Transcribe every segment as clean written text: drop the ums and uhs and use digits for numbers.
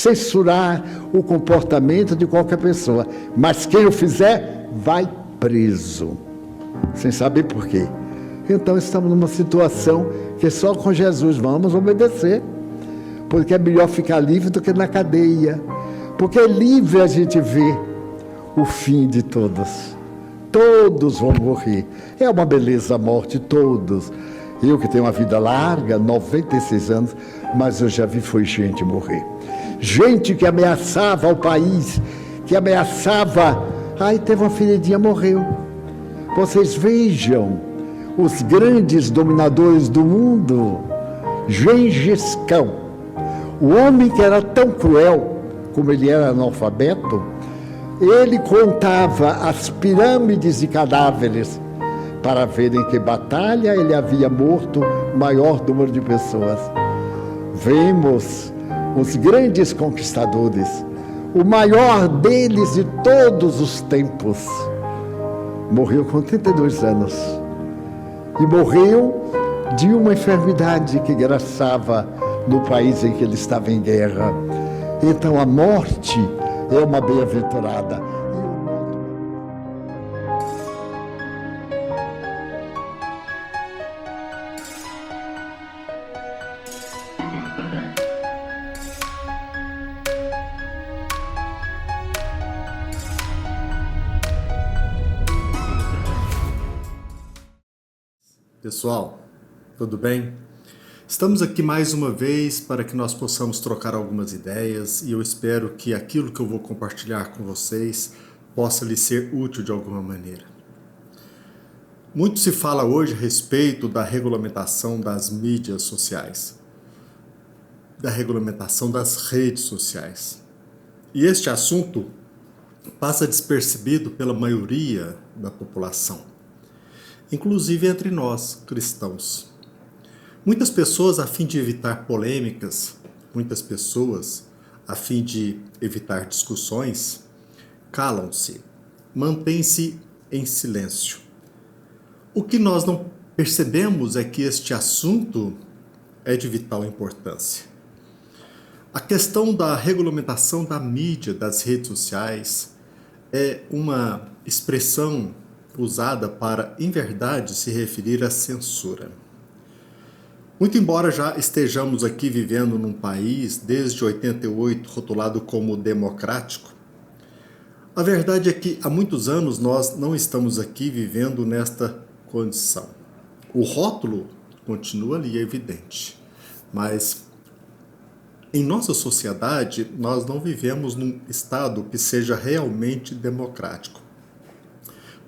censurar o comportamento de qualquer pessoa. Mas quem o fizer, vai preso. Sem saber por quê. Então estamos numa situação que só com Jesus vamos obedecer. Porque é melhor ficar livre do que na cadeia. Porque livre a gente vê o fim de todos. Todos vão morrer. É uma beleza a morte, todos. Eu que tenho uma vida larga, 96 anos, mas eu já vi foi gente morrer. Gente que ameaçava o país, que ameaçava... Aí teve uma filhinha, morreu. Vocês vejam, os grandes dominadores do mundo, Gengis Khan, o homem que era tão cruel, como ele era analfabeto, ele contava as pirâmides de cadáveres para ver em que batalha ele havia morto o maior número de pessoas. Vemos os grandes conquistadores, o maior deles de todos os tempos, morreu com 32 anos. E morreu de uma enfermidade que graçava no país em que ele estava em guerra. Então a morte é uma bem-aventurada. Pessoal, tudo bem? Estamos aqui mais uma vez para que nós possamos trocar algumas ideias e eu espero que aquilo que eu vou compartilhar com vocês possa lhe ser útil de alguma maneira. Muito se fala hoje a respeito da regulamentação das mídias sociais, da regulamentação das redes sociais. E este assunto passa despercebido pela maioria da população, inclusive entre nós, cristãos. Muitas pessoas, a fim de evitar polêmicas, muitas pessoas, a fim de evitar discussões, calam-se, mantêm-se em silêncio. O que nós não percebemos é que este assunto é de vital importância. A questão da regulamentação da mídia, das redes sociais, é uma expressão usada para, em verdade, se referir à censura. Muito embora já estejamos aqui vivendo num país, desde 88, rotulado como democrático, a verdade é que há muitos anos nós não estamos aqui vivendo nesta condição. O rótulo continua ali, é evidente, mas em nossa sociedade nós não vivemos num estado que seja realmente democrático.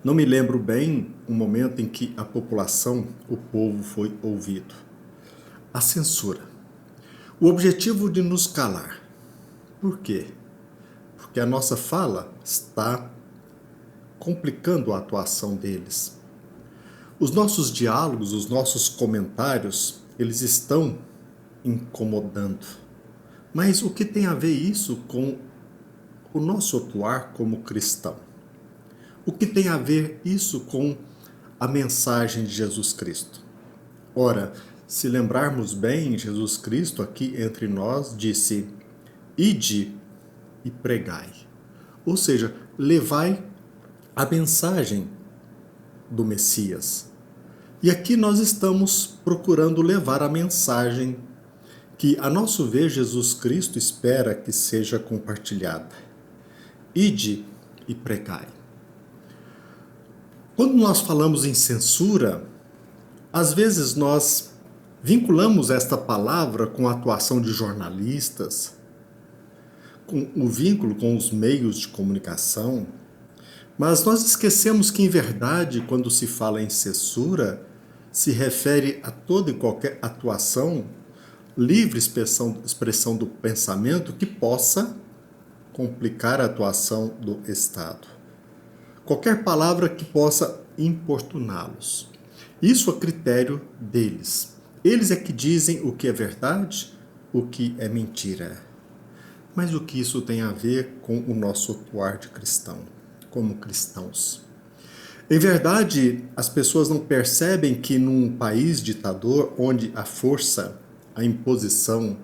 Não me lembro bem um momento em que a população, o povo, foi ouvido. A censura. O objetivo de nos calar. Por quê? Porque a nossa fala está complicando a atuação deles. Os nossos diálogos, os nossos comentários, eles estão incomodando. Mas o que tem a ver isso com o nosso atuar como cristão? O que tem a ver isso com a mensagem de Jesus Cristo? Ora, se lembrarmos bem, Jesus Cristo aqui entre nós disse: ide e pregai. Ou seja, levai a mensagem do Messias. E aqui nós estamos procurando levar a mensagem que, a nosso ver, Jesus Cristo espera que seja compartilhada. Ide e pregai. Quando nós falamos em censura, às vezes nós vinculamos esta palavra com a atuação de jornalistas, com o vínculo com os meios de comunicação, mas nós esquecemos que, em verdade, quando se fala em censura, se refere a toda e qualquer atuação, livre expressão do pensamento que possa complicar a atuação do Estado. Qualquer palavra que possa importuná-los. Isso a critério deles. Eles é que dizem o que é verdade, o que é mentira. Mas o que isso tem a ver com o nosso atuar de cristão, como cristãos? Em verdade, as pessoas não percebem que num país ditador, onde a força, a imposição,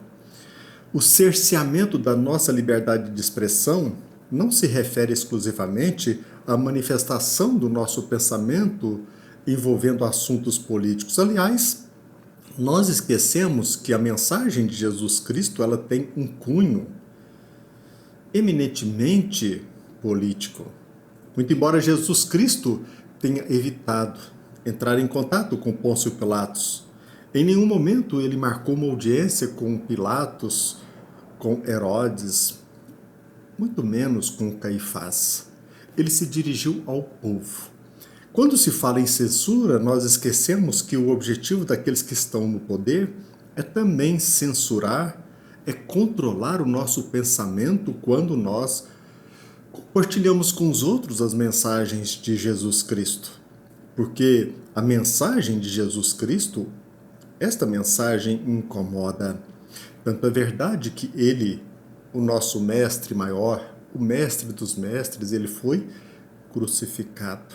O cerceamento da nossa liberdade de expressão não se refere exclusivamente à manifestação do nosso pensamento envolvendo assuntos políticos. Aliás, nós esquecemos que a mensagem de Jesus Cristo ela tem um cunho eminentemente político. Muito embora Jesus Cristo tenha evitado entrar em contato com Pôncio Pilatos, em nenhum momento ele marcou uma audiência com Pilatos, com Herodes, muito menos com Caifás. Ele se dirigiu ao povo. Quando se fala em censura, nós esquecemos que o objetivo daqueles que estão no poder é também censurar, é controlar o nosso pensamento quando nós compartilhamos com os outros as mensagens de Jesus Cristo. Porque a mensagem de Jesus Cristo, esta mensagem incomoda. Tanto é verdade que ele, o nosso mestre maior, o mestre dos mestres, ele foi crucificado.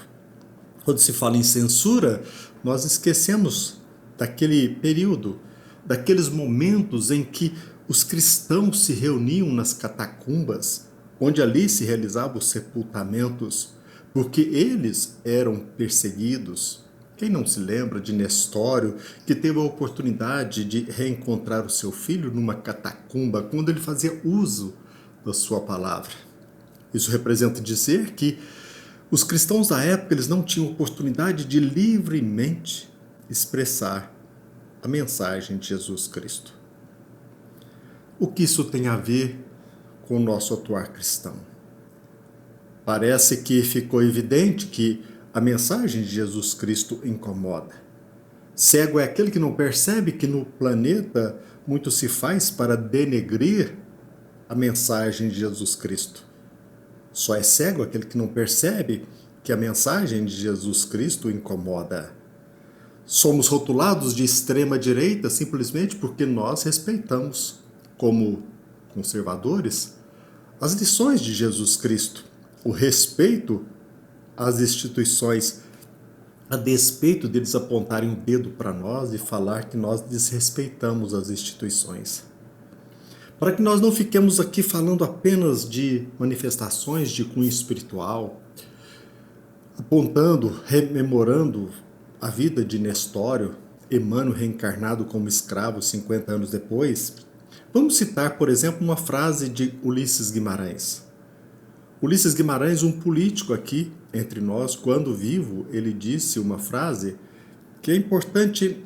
Quando se fala em censura, nós esquecemos daquele período, daqueles momentos em que os cristãos se reuniam nas catacumbas, onde ali se realizavam os sepultamentos, porque eles eram perseguidos. Quem não se lembra de Nestório, que teve a oportunidade de reencontrar o seu filho numa catacumba, quando ele fazia uso da sua palavra? Isso representa dizer que os cristãos da época eles não tinham oportunidade de livremente expressar a mensagem de Jesus Cristo. O que isso tem a ver com o nosso atuar cristão? Parece que ficou evidente que a mensagem de Jesus Cristo incomoda. Cego é aquele que não percebe que no planeta muito se faz para denegrir a mensagem de Jesus Cristo. Só é cego aquele que não percebe que a mensagem de Jesus Cristo incomoda. Somos rotulados de extrema direita simplesmente porque nós respeitamos, como conservadores, as lições de Jesus Cristo, o respeito às instituições, a despeito deles apontarem o dedo para nós e falar que nós desrespeitamos as instituições. Para que nós não fiquemos aqui falando apenas de manifestações de cunho espiritual, apontando, rememorando a vida de Nestório, Emmanuel reencarnado como escravo 50 anos depois, vamos citar, por exemplo, uma frase de Ulisses Guimarães. Ulisses Guimarães, um político aqui entre nós, quando vivo, ele disse uma frase que é importante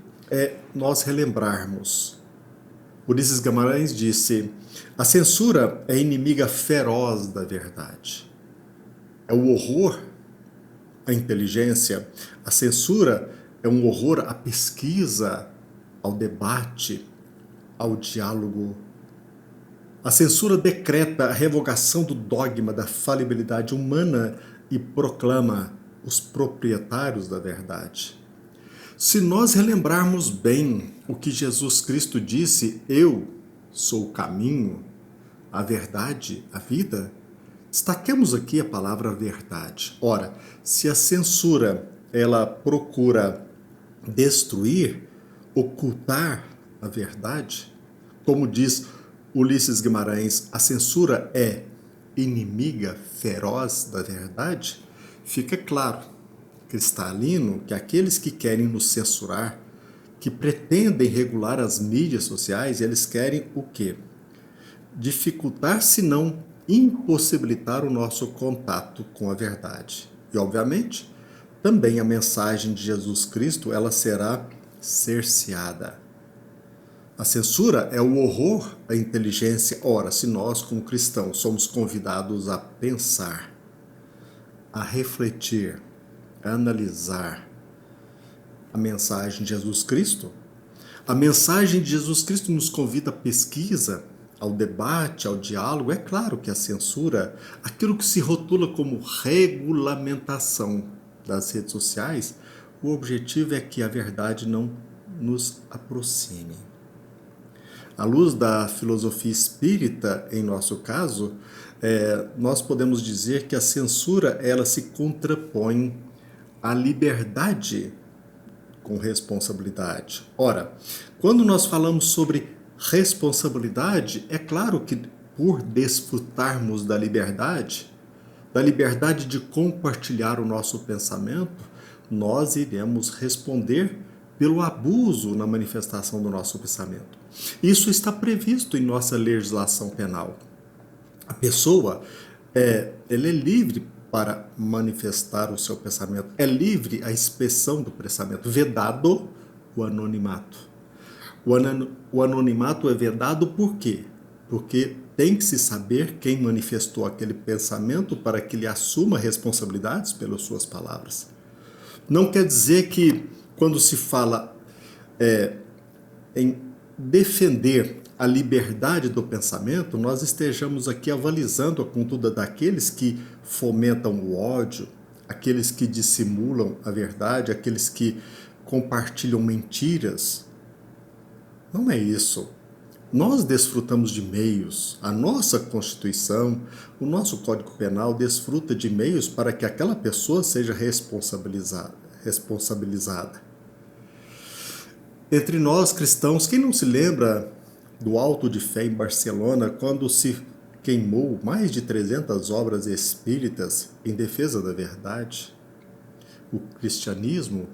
nós relembrarmos. Ulisses Guimarães disse: a censura é inimiga feroz da verdade. É o horror à inteligência. A censura é um horror à pesquisa, ao debate, ao diálogo. A censura decreta a revogação do dogma da falibilidade humana e proclama os proprietários da verdade. Se nós relembrarmos bem o que Jesus Cristo disse, eu sou o caminho, a verdade, a vida, destaquemos aqui a palavra verdade. Ora, se a censura ela procura destruir, ocultar a verdade, como diz Ulisses Guimarães, a censura é inimiga feroz da verdade, fica claro, cristalino, que aqueles que querem nos censurar, que pretendem regular as mídias sociais, eles querem o quê? Dificultar, se não impossibilitar o nosso contato com a verdade. E, obviamente, também a mensagem de Jesus Cristo, ela será cerceada. A censura é o horror à inteligência. Ora, se nós, como cristãos, somos convidados a pensar, a refletir, a analisar a mensagem de Jesus Cristo, a mensagem de Jesus Cristo nos convida à pesquisa, ao debate, ao diálogo. É claro que a censura, aquilo que se rotula como regulamentação das redes sociais, o objetivo é que a verdade não nos aproxime. À luz da filosofia espírita, em nosso caso, nós podemos dizer que a censura ela se contrapõe à liberdade com responsabilidade. Ora, quando nós falamos sobre responsabilidade, é claro que por desfrutarmos da liberdade de compartilhar o nosso pensamento, nós iremos responder pelo abuso na manifestação do nosso pensamento. Isso está previsto em nossa legislação penal. A pessoa ela é livre para manifestar o seu pensamento, é livre a expressão do pensamento, vedado o anonimato. O anonimato é vedado por quê? Porque tem que se saber quem manifestou aquele pensamento para que ele assuma responsabilidades pelas suas palavras. Não quer dizer que quando se fala em defender a liberdade do pensamento, nós estejamos aqui avalizando a conduta daqueles que fomentam o ódio, aqueles que dissimulam a verdade, aqueles que compartilham mentiras. Não é isso. Nós desfrutamos de meios, a nossa Constituição, o nosso Código Penal desfruta de meios para que aquela pessoa seja responsabilizada. Entre nós cristãos, quem não se lembra do Auto de Fé em Barcelona, quando se queimou mais de 300 obras espíritas em defesa da verdade? O cristianismo,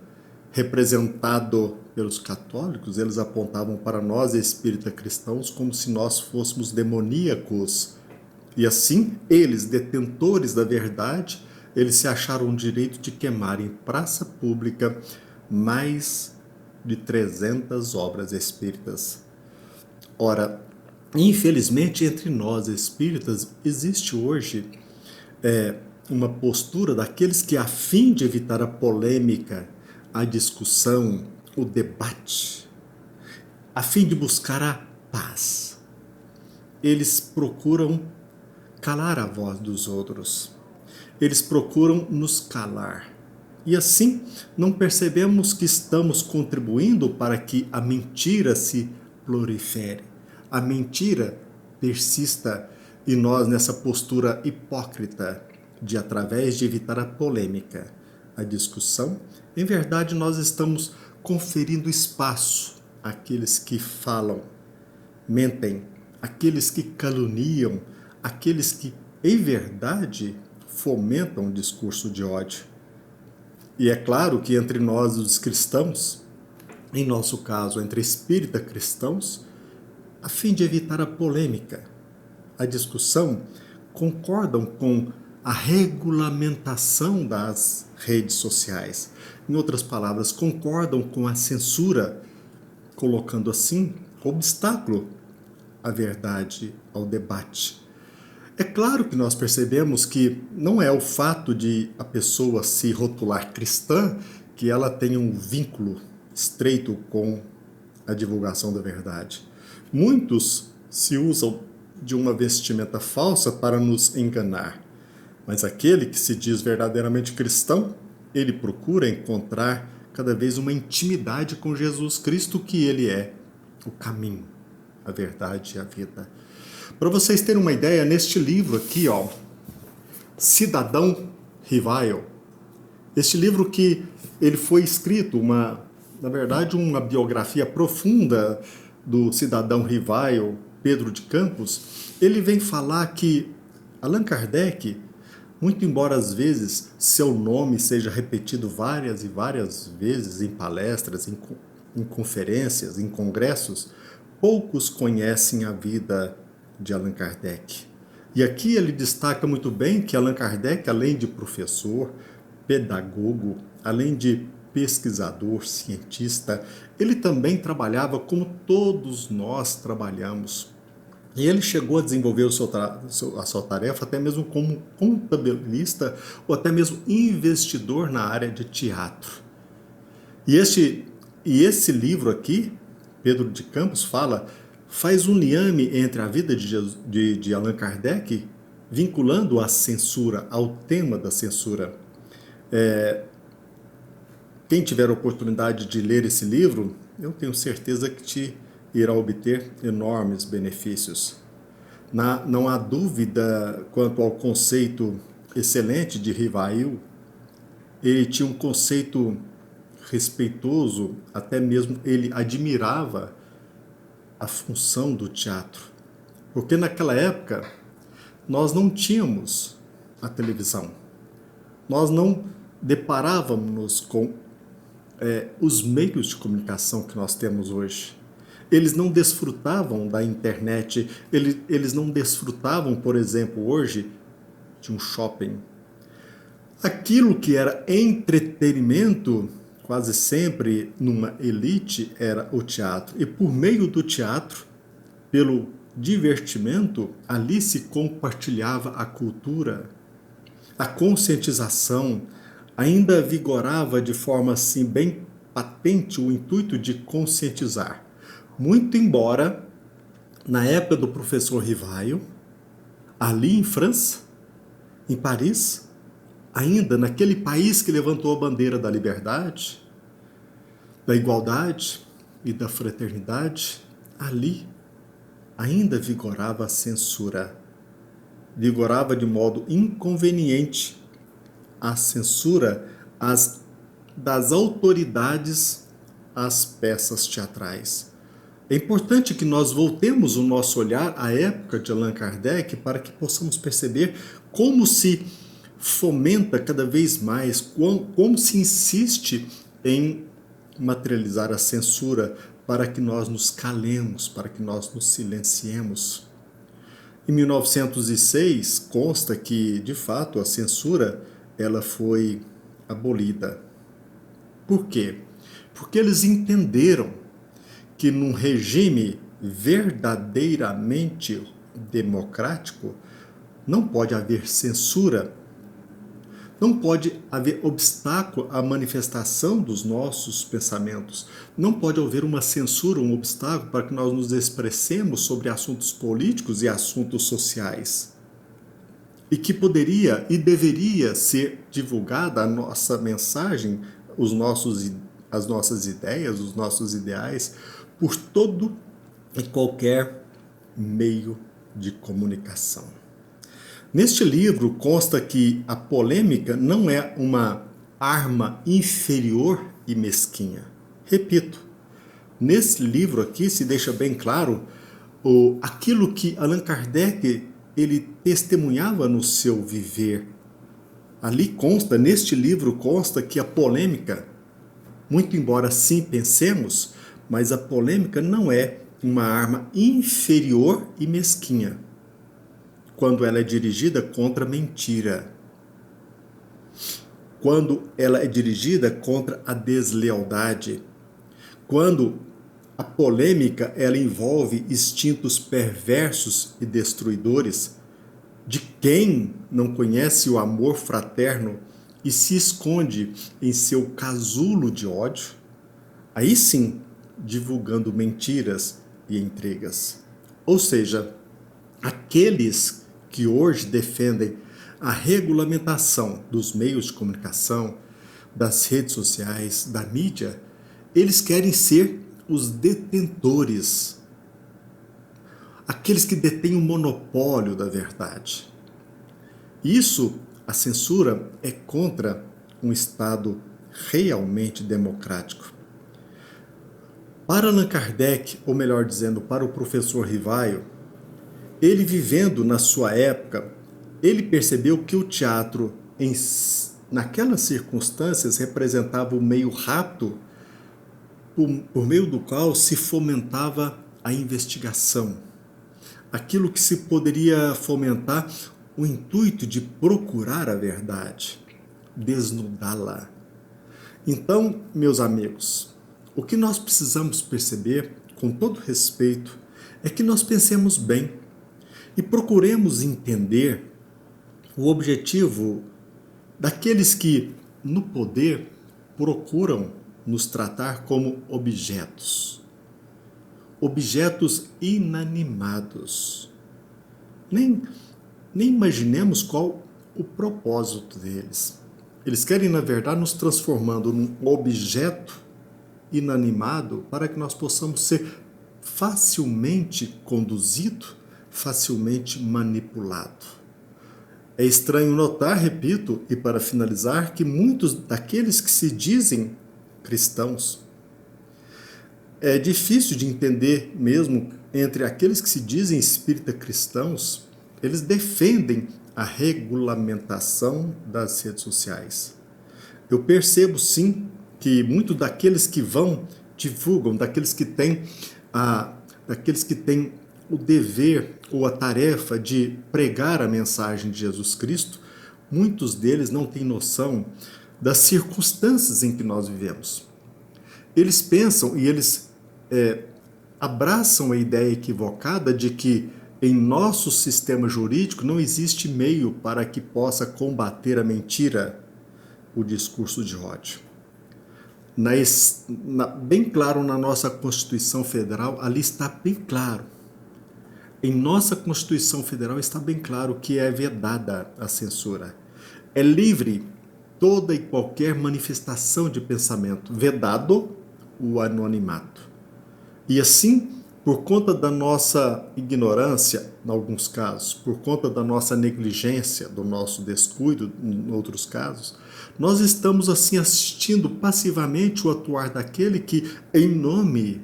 representado pelos católicos, eles apontavam para nós espírita cristãos como se nós fôssemos demoníacos. E assim, eles, detentores da verdade, eles se acharam o direito de queimar em praça pública mais de 300 obras espíritas. Ora, infelizmente, entre nós espíritas, existe hoje uma postura daqueles que, a fim de evitar a polêmica, a discussão, o debate, a fim de buscar a paz, eles procuram calar a voz dos outros. Eles procuram nos calar. E assim, não percebemos que estamos contribuindo para que a mentira se prolifere, a mentira persista e nós nessa postura hipócrita de, através de evitar a polêmica, a discussão, em verdade nós estamos conferindo espaço àqueles que falam, mentem, àqueles que caluniam, àqueles que, em verdade, fomentam o discurso de ódio. E é claro que entre nós, os cristãos, em nosso caso, entre espírita cristãos, a fim de evitar a polêmica, a discussão, concordam com a regulamentação das redes sociais. Em outras palavras, concordam com a censura, colocando assim obstáculo à verdade, ao debate. É claro que nós percebemos que não é o fato de a pessoa se rotular cristã que ela tenha um vínculo estreito com a divulgação da verdade. Muitos se usam de uma vestimenta falsa para nos enganar, mas aquele que se diz verdadeiramente cristão, ele procura encontrar cada vez uma intimidade com Jesus Cristo, que ele é o caminho, a verdade e a vida. Para vocês terem uma ideia, neste livro aqui, Cidadão Rivaio, este livro que ele foi escrito, na verdade, uma biografia profunda do cidadão Rivaio, Pedro de Campos, ele vem falar que Allan Kardec, muito embora às vezes seu nome seja repetido várias e várias vezes em palestras, em conferências, em congressos, poucos conhecem a vida de Allan Kardec. E aqui ele destaca muito bem que Allan Kardec, além de professor, pedagogo, além de pesquisador, cientista, ele também trabalhava como todos nós trabalhamos. E ele chegou a desenvolver a sua tarefa até mesmo como contabilista ou até mesmo investidor na área de teatro. E esse livro aqui, Pedro de Campos faz um liame entre a vida de Allan Kardec, vinculando a censura, ao tema da censura. Quem tiver a oportunidade de ler esse livro, eu tenho certeza que te irá obter enormes benefícios. Não há dúvida quanto ao conceito excelente de Rivail. Ele tinha um conceito respeitoso, até mesmo ele admirava a função do teatro. Porque naquela época nós não tínhamos a televisão. Nós não deparávamos com os meios de comunicação que nós temos hoje. Eles não desfrutavam da internet, eles não desfrutavam, por exemplo, hoje, de um shopping. Aquilo que era entretenimento, quase sempre numa elite, era o teatro. E por meio do teatro, pelo divertimento, ali se compartilhava a cultura, a conscientização. Ainda vigorava de forma assim bem patente o intuito de conscientizar. Muito embora, na época do professor Rivaio, ali em França, em Paris, ainda naquele país que levantou a bandeira da liberdade, da igualdade e da fraternidade, ali ainda vigorava a censura. Vigorava de modo inconveniente a censura das autoridades às peças teatrais. É importante que nós voltemos o nosso olhar à época de Allan Kardec para que possamos perceber como se fomenta cada vez mais, como se insiste em materializar a censura para que nós nos calemos, para que nós nos silenciemos. Em 1906, consta que, de fato, a censura ela foi abolida. Por quê? Porque eles entenderam que num regime verdadeiramente democrático não pode haver censura, não pode haver obstáculo à manifestação dos nossos pensamentos, não pode haver uma censura, um obstáculo para que nós nos expressemos sobre assuntos políticos e assuntos sociais. E que poderia e deveria ser divulgada a nossa mensagem, as nossas ideias, os nossos ideais, por todo e qualquer meio de comunicação. Neste livro consta que a polêmica não é uma arma inferior e mesquinha. Repito, nesse livro aqui se deixa bem claro aquilo que Allan Kardec ele testemunhava no seu viver. Ali consta, neste livro consta que a polêmica, muito embora sim pensemos, mas a polêmica não é uma arma inferior e mesquinha, quando ela é dirigida contra a mentira, quando ela é dirigida contra a deslealdade, quando a polêmica ela envolve instintos perversos e destruidores de quem não conhece o amor fraterno e se esconde em seu casulo de ódio, aí sim, divulgando mentiras e intrigas. Ou seja, aqueles que hoje defendem a regulamentação dos meios de comunicação, das redes sociais, da mídia, eles querem ser os detentores, aqueles que detêm o monopólio da verdade. Isso, a censura, é contra um Estado realmente democrático. Para Allan Kardec, ou melhor dizendo, para o professor Rivaio, ele vivendo na sua época, ele percebeu que o teatro, naquelas circunstâncias, representava um meio rápido por meio do qual se fomentava a investigação. Aquilo que se poderia fomentar o intuito de procurar a verdade, desnudá-la. Então, meus amigos, o que nós precisamos perceber, com todo respeito, é que nós pensemos bem e procuremos entender o objetivo daqueles que, no poder, procuram nos tratar como objetos inanimados. Nem imaginemos qual o propósito deles. Eles querem, na verdade, nos transformando num objeto inanimado para que nós possamos ser facilmente conduzido, facilmente manipulado. É estranho notar, repito, e para finalizar, que muitos daqueles que se dizem cristãos, É difícil de entender mesmo entre aqueles que se dizem espírita cristãos, eles defendem a regulamentação das redes sociais. Eu percebo sim que muitos daqueles que divulgam, daqueles que têm o dever ou a tarefa de pregar a mensagem de Jesus Cristo, muitos deles não têm noção das circunstâncias em que nós vivemos. Eles pensam e eles abraçam a ideia equivocada de que em nosso sistema jurídico não existe meio para que possa combater a mentira, o discurso de ódio. Bem claro na nossa Constituição Federal, ali está bem claro. Em nossa Constituição Federal está bem claro que é vedada a censura. É livre toda e qualquer manifestação de pensamento, vedado o anonimato. E assim, por conta da nossa ignorância, em alguns casos, por conta da nossa negligência, do nosso descuido, em outros casos, nós estamos assim assistindo passivamente o atuar daquele que, em nome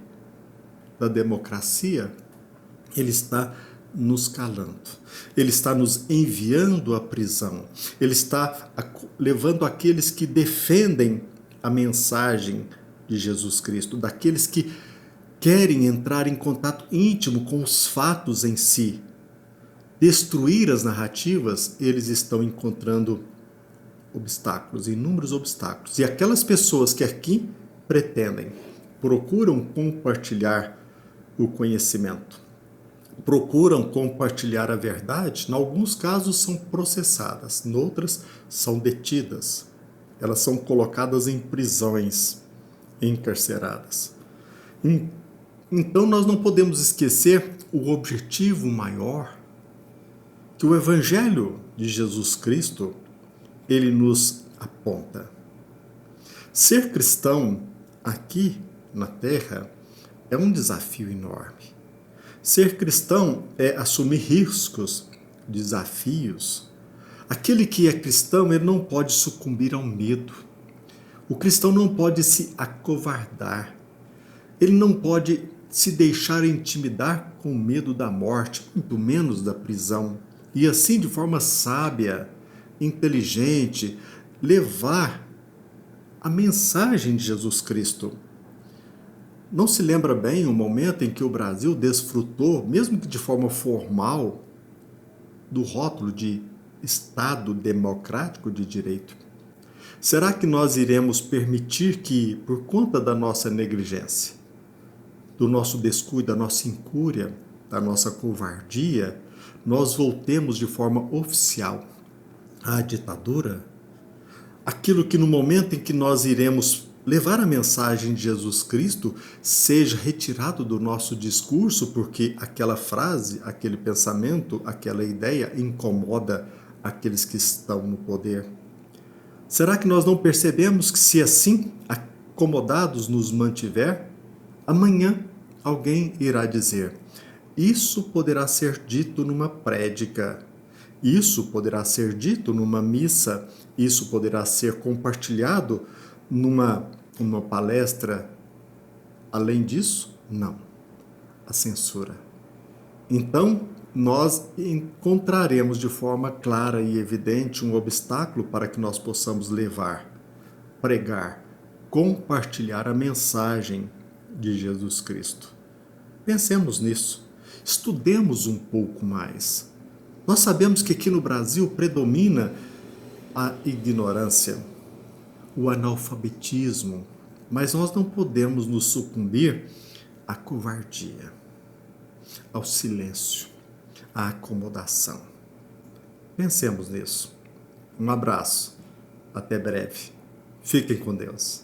da democracia, ele está nos calando, ele está nos enviando à prisão, ele está levando aqueles que defendem a mensagem de Jesus Cristo, daqueles que querem entrar em contato íntimo com os fatos em si, destruir as narrativas, eles estão encontrando obstáculos, inúmeros obstáculos. E aquelas pessoas que aqui procuram compartilhar o conhecimento, procuram compartilhar a verdade, em alguns casos são processadas, em outras são detidas. Elas são colocadas em prisões, encarceradas. Então nós não podemos esquecer o objetivo maior que o Evangelho de Jesus Cristo ele nos aponta. Ser cristão aqui na Terra é um desafio enorme. Ser cristão é assumir riscos, desafios. Aquele que é cristão, ele não pode sucumbir ao medo. O cristão não pode se acovardar. Ele não pode se deixar intimidar com medo da morte, muito menos da prisão. E assim, de forma sábia, inteligente, levar a mensagem de Jesus Cristo. Não se lembra bem o momento em que o Brasil desfrutou, mesmo que de forma formal, do rótulo de Estado Democrático de Direito? Será que nós iremos permitir que, por conta da nossa negligência, do nosso descuido, da nossa incúria, da nossa covardia, nós voltemos de forma oficial à ditadura? Aquilo que no momento em que nós iremos levar a mensagem de Jesus Cristo seja retirado do nosso discurso porque aquela frase, aquele pensamento, aquela ideia incomoda aqueles que estão no poder? Será que nós não percebemos que se assim acomodados nos mantiver, amanhã alguém irá dizer: isso poderá ser dito numa prédica, isso poderá ser dito numa missa, isso poderá ser compartilhado numa palestra. Além disso, não. A censura. Então, nós encontraremos de forma clara e evidente um obstáculo para que nós possamos levar, pregar, compartilhar a mensagem de Jesus Cristo. Pensemos nisso. Estudemos um pouco mais. Nós sabemos que aqui no Brasil predomina a ignorância, o analfabetismo, mas nós não podemos nos sucumbir à covardia, ao silêncio, à acomodação. Pensemos nisso. Um abraço. Até breve. Fiquem com Deus.